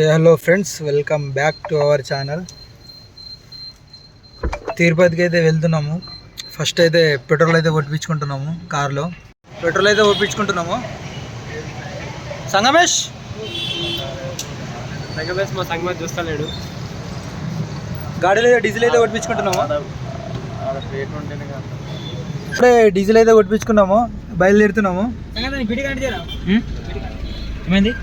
Hello friends, welcome back to our channel. తిరుపతికి అయితే వెళ్తున్నాము. ఫస్ట్ అయితే పెట్రోల్ అయితే కొట్టించుకుంటున్నాము. కార్లో పెట్రోల్ అయితే కొట్టించుకుంటున్నాము. సంగమేష్ మా సంగమేష్ చూస్తలేడు. గాడీలో డీజిల్ అయితే కొట్టించుకుంటున్నాము. ఇప్పుడే డీజిల్ అయితే కొట్టించుకున్నాము, బయలుదేరుతున్నాము. ఏమైంది?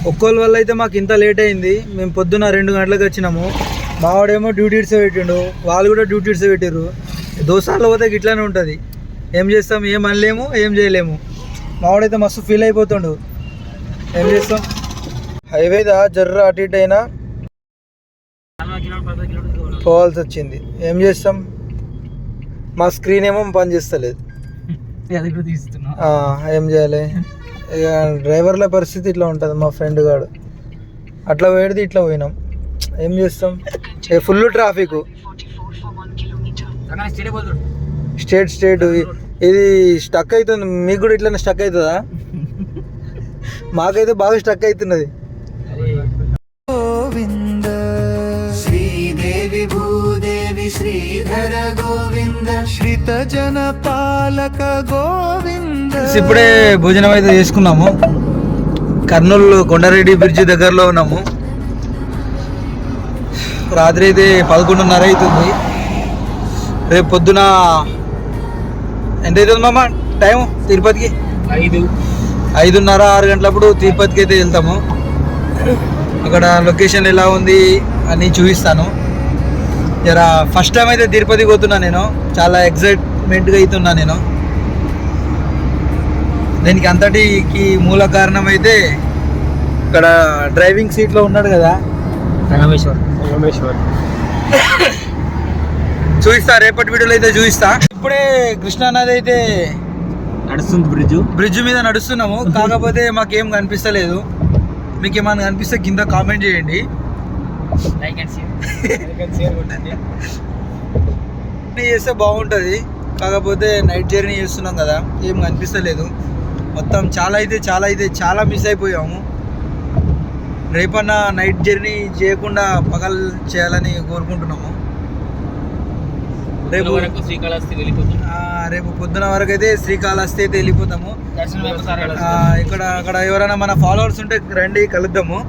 ఒక్కోళ్ళ వల్ల అయితే మాకు ఇంత లేట్ అయింది. మేము పొద్దున్న 2 గంటలకు వచ్చినాము. మావాడేమో డ్యూటీస్ పెట్టిండు, వాళ్ళు కూడా డ్యూటీస్ పెట్టిర్రు. దోసార్లు పోతే ఇట్లానే ఉంటుంది. ఏం చేస్తాం, ఏం అనలేము, ఏం చేయలేము. మావాడైతే మస్తు ఫీల్ అయిపోతుండు. ఏం చేస్తాం, హైవే జర్ర అటు ఇటు అయినా పోవాల్సి వచ్చింది. ఏం చేస్తాం, మా స్క్రీన్ ఏమో పని చేస్తలేదు. ఏం చేయాలి ఇక, డ్రైవర్ల పరిస్థితి ఇట్లా ఉంటుంది. మా ఫ్రెండ్ గాడు అట్లా పోయేది, ఇట్లా పోయినాం. ఏం చేస్తాం, ఫుల్ ట్రాఫిక్. స్టేట్ ఇది స్టక్ అవుతుంది. మీకు కూడా ఇట్లా స్టక్ అవుతుందా? మాకైతే బాగా స్టక్ అవుతున్నది. శ్రీదేవి భూదేవి శ్రీధర గోవింద శ్రీత జన పాలక గోవింద. ఇప్పుడే భోజనం అయితే చేసుకున్నాము. కర్నూలు కొండారెడ్డి బ్రిడ్జి దగ్గరలో ఉన్నాము. రాత్రి అయితే 11:30 అవుతుంది. రేపు పొద్దున ఎంత అవుతుంది మామ టైం? తిరుపతికి 5:30 6 గంటలప్పుడు తిరుపతికి అయితే వెళ్తాము. అక్కడ లొకేషన్ ఎలా ఉంది అని చూపిస్తాను. జర ఫస్ట్ టైం అయితే తిరుపతికి పోతున్నా నేను. చాలా ఎక్సైట్మెంట్గా అవుతున్నా నేను. దీనికి అంతటికి మూల కారణం అయితే ఇక్కడ డ్రైవింగ్ సీట్లో ఉన్నాడు కదా సంగమేశ్వర్. చూపిస్తా, రేపటి వీడియోలో అయితే చూపిస్తా. ఇప్పుడే కృష్ణా నది అయితే నడుస్తుంది, బ్రిడ్జ్ మీద నడుస్తున్నాము. కాకపోతే మాకేం కనిపిస్తలేదు. మీకు ఏమైనా కనిపిస్తే కింద కామెంట్ చేయండి. చేస్తే బాగుంటుంది. కాకపోతే నైట్ జర్నీ చేస్తున్నాం కదా, ఏం కనిపిస్తలేదు. మొత్తం చాలా మిస్ అయిపోయాము. రేపన్నా నైట్ జర్నీ చేయకుండా పగల్ చేయాలని కోరుకుంటున్నాము. రేపు పొద్దున వరకు అయితే శ్రీకాళహస్తి అయితే వెళ్ళిపోతాము. అక్కడ ఎవరైనా మన ఫాలోవర్స్ ఉంటే రండి, కలుద్దాము.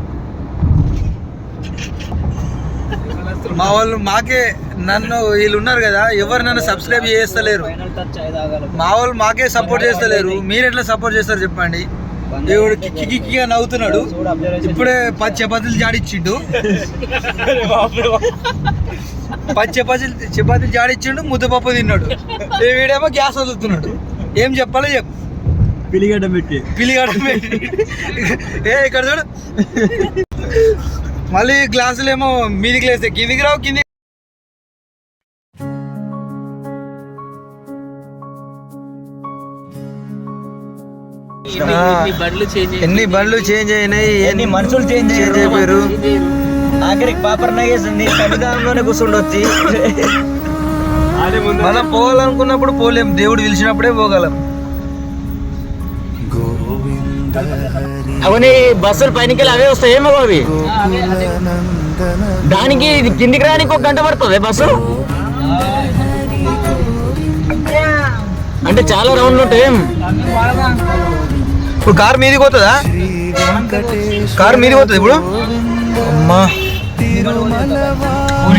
మా వాళ్ళు మాకే, వీళ్ళు ఉన్నారు కదా, ఎవరు నన్ను సబ్స్క్రైబ్ చేస్తలేరు. మా వాళ్ళు మాకే సపోర్ట్ చేస్తలేరు. మీరు ఎట్లా సపోర్ట్ చేస్తారు చెప్పండి. దేవుడు కిక్కిగా నవ్వుతున్నాడు. ఇప్పుడే 10 చపాతీలు జాడిచ్చిండు. 10 చపాతీలు జాడిచ్చిండు, ముద్దపప్పు తిన్నాడు. వీడేమో గ్యాస్ వదులుతున్నాడు. ఏం చెప్పాలో చెప్పు. పిలిగడ్డం పెట్టి ఇక్కడ చూడు. మళ్ళీ గ్లాసులు ఏమో మీదికి లేస్తే కిందికి రావు. కింది ఎన్ని బండ్లు చేంజ్ అయినాయి, ఎన్ని మనుషులు చేంజ్ అయిపోయారు. ఆఖరికి పాపర్ నగేసింది. సంవిధానంలోనే కూర్చుండొచ్చి మనం పోవాలనుకున్నప్పుడు పోలేం, దేవుడు పిలిచినప్పుడే పోగలం. అవన్నీ బస్సులు పైనకి అవే వస్తాయి ఏమో అవి. దానికి కిందికి రానికి 1 గంట పడుతుంది బస్సు. అంటే చాలా రౌండ్లు ఉంటాయి. ఇప్పుడు కారు మీదికి పోతుందా? కారు మీదికి పోతుంది ఇప్పుడు. అమ్మా,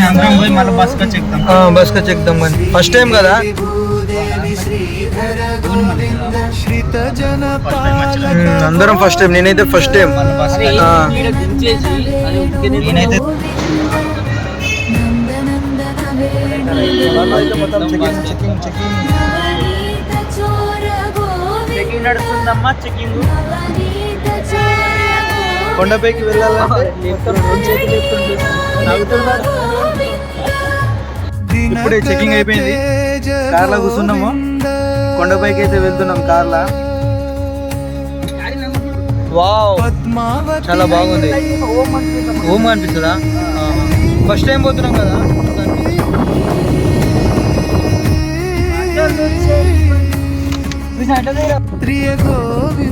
అందరం పోయి మళ్ళీ బస్కి చెక్దాం. ఫస్ట్ టైం కదా. అందరం ఫస్ట్ టైం. నేనైతే ఫస్ట్ టైం. కొండపైకి వెళ్ళాలంటే ఇప్పుడే చెకింగ్ అయిపోయింది. కార్లో కూర్చున్నాము, కొండపైకి అయితే వెళ్తున్నాం కార్లా. వావ్, చాలా బాగుంది. ఓం అనిపిస్తుందా? ఫస్ట్ టైం పోతున్నాం కదా.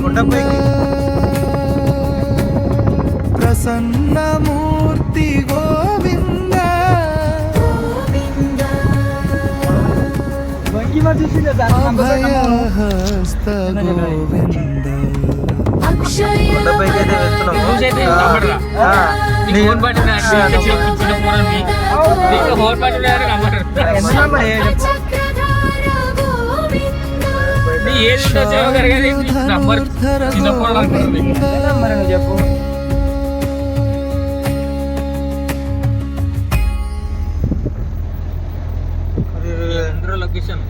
కొండపైకి ప్రసన్నమూర్తి గోవింద అభయహస్త గోవింద కొండపైకి అయితే చెప్పు. లొకేషన్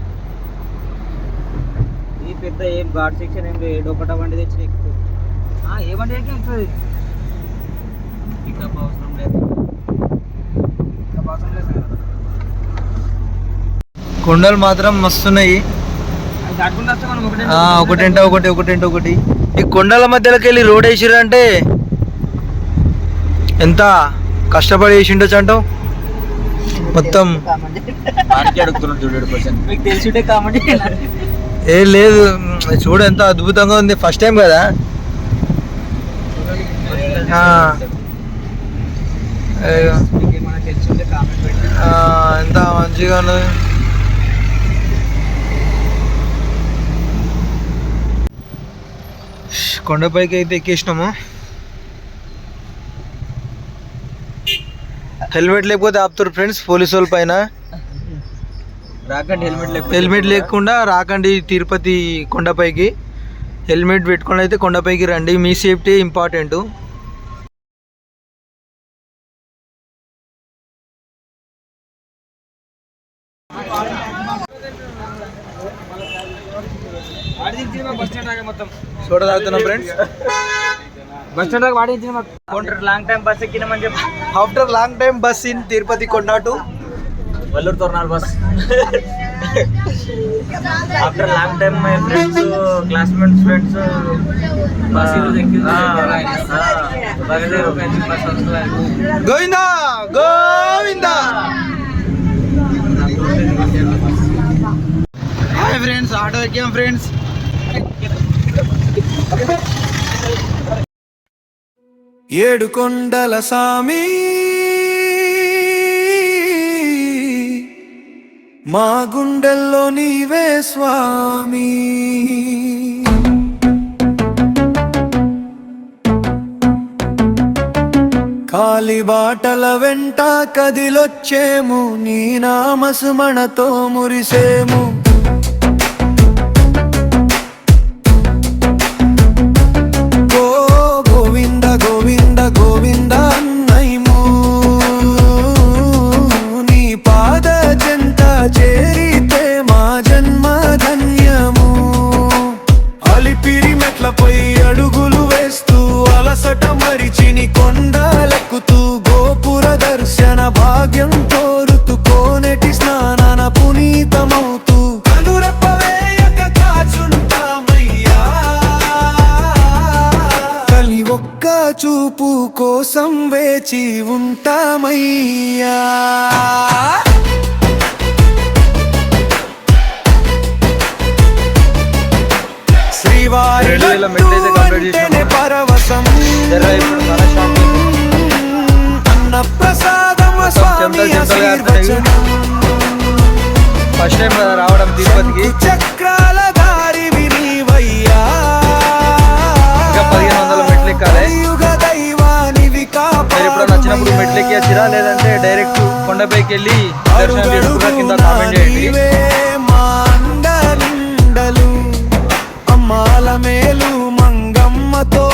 ఈ పెద్ద ఏం ఘాట్ సెక్షన్ ఏం లేదు, ఒకట బండి తెచ్చి ఎక్కువ ఏ బండి ఎక్కుతుంది, పికప్ అవసరం లేదు. కొండలు మాత్రం మస్తున్నాయి. ఒకటి ఈ కొండల మధ్యలోకి వెళ్ళి రోడ్ వేసిరంటే ఎంత కష్టపడి వేసి ఉండొచ్చు అంటావు. మొత్తం మీకు తెలిసింటే కామెంట్ ఏ లేదు, చూడు ఎంత అద్భుతంగా ఉంది. ఫస్ట్ టైం కదా. ఎంత మంచిగా ఉన్నది. కొండపైకి అయితే ఎక్కేసినాము. హెల్మెట్ లేకపోతే ఆపుతారు ఫ్రెండ్స్ పోలీసు వాళ్ళ పైన. రాకండి హెల్మెట్ లేకుండా రాకండి తిరుపతి కొండపైకి. హెల్మెట్ పెట్టుకొని అయితే కొండపైకి రండి, మీ సేఫ్టీ ఇంపార్టెంట్. చూడ తాగుతున్నాం ఫ్రెండ్స్. బస్ స్టాండ్ దాకా వాడించిన లాంగ్ టైం బస్ ఎక్కినామని చెప్పి after long time bus in Tirupati కొండ టు వల్లూరు తోరణాలు bus. After long time my friends classmates friends bus Govinda Govinda. Hi friends, auto ఎక్కాం ఫ్రెండ్స్. ఏడు కొండల సామి మా గుండెల్లో నీవే స్వామి. కాలిబాటల వెంట కదిలొచ్చేము, నీ నామస్మరణతో మురిసేము. గోవింద గోవింద గోవింద అన్నైము, నీ పాద చెంత చేరితే మా జన్మ ధన్యము. అలిపిరి మెట్లపై అడుగులు వేస్తూ అలసట మరిచిని కొండలెక్కుతూ గోపుర దర్శన భాగ్యం కోరుతూ కోనేటి స్నానాన పునీతమవుతూ కనురెప్పవేయక కాచుంటామయ్యా. కలి ఒక్క చూపు కోసం వేచి ఉంటామయ్యా. శ్రీవారి అంటేనే పరవశం, అన్న ప్రసాదం స్వామి ఆశీర్వచనం. ఫస్ట్ టైం రావడం తిరుపతికి. చక్రాల దారి వినివయ్యా, ఇంకా 1500 మెట్లు ఎక్కాలి. యుగ దైవానివి మీరు ఇప్పుడు నచ్చినప్పుడు మెట్లు ఎక్కిచ్చిరా, లేదంటే డైరెక్ట్ కొండపైకి వెళ్ళి దర్శనం చేసుకున్నా కింద కామెంట్ చేయండి. మాండలిండలు అమ్మాల మేలు మంగమ్మతో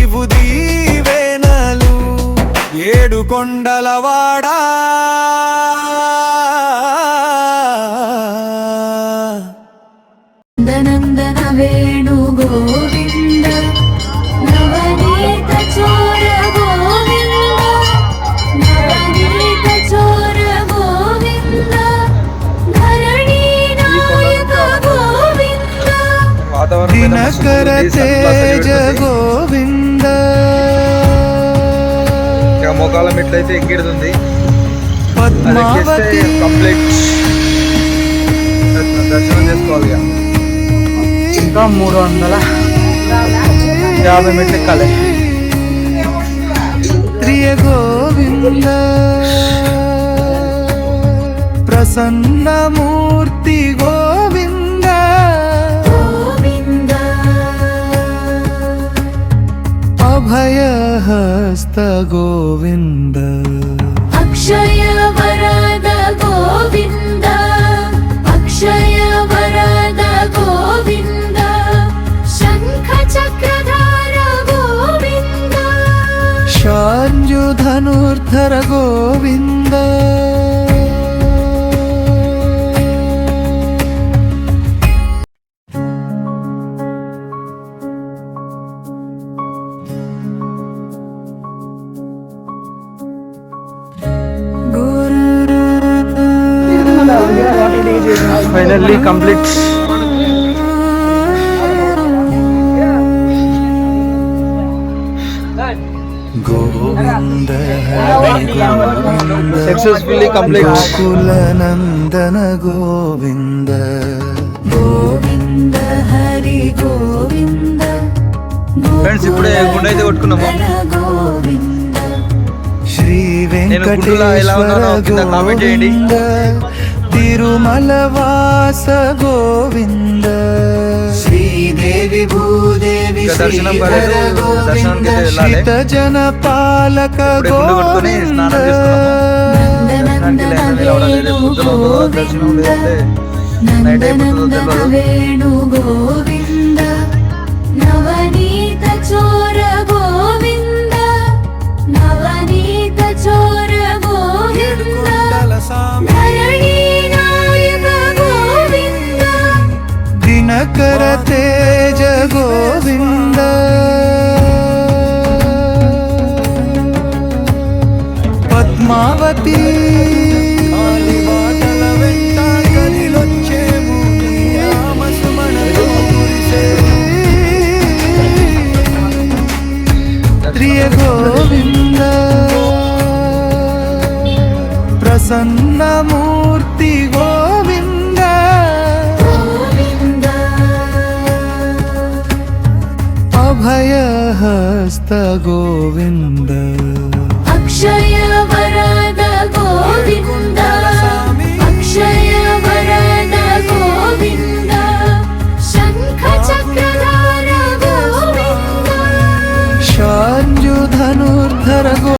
ఇవు దీవెనలు. ఏడు కొండలవాడా నందన వేణు గోవింద, నవనీత చోర గోవింద, నవనీత చోర గోవింద, ధరణి నాయక గోవింద, దినకర తేజ గోవింద. మోకాల మెట్లు అయితే ఎక్కిడుతుంది. పద్మావతి కంప్లీట్ దర్శనం చేసుకోవాలి. ఇంకా 350 మెట్లు ఎక్కాలి. ప్రియ గోవింద ప్రసన్నమూర్తి గోవింద గోవింద అభయహస్త గోవింద అక్షయ వరద గోవింద అక్షయ వరద గోవింద శంఖ చక్రధార గోవింద శాంజుధనుర్ధర Govinda finally complete. Govinda Hari Govinda successfully complete. కులనందన గోవింద గోవింద హరి గోవింద ఫ్రెండ్స్ ఇప్పుడే గుండె అయితే కొట్టుకున్నాము. గోవింద శ్రీ నేను గుండులా ఎలా ఉన్నానో కింద కామెంట్ చేయండి. వెంకటేశ్వర తిరుమల వాస గోవింద శ్రీదేవి భూదేవి ఇంకా దర్శనం కాలేదు, దర్శనానికి అయితే వెళ్ళాలి. జన పాలక ఇప్పుడే గుండు కొట్టుకొని స్నానం చేస్తున్నాము. దర్శనానికి లేదని రావడం లేదు. పొద్దున దర్శనం లేదంటే నైట్ అయిపోతుందో తెలియదు. వేణు గోవింద నవనీత చోర గోవింద నవనీత చోర గోవింద ధరణీ నాయక గోవింద దినకర తేజ గోవింద పద్మావతి ప్రియ గోవింద ప్రసన్నమూర్తి గోవింద గోవింద అభయహస్త గోవింద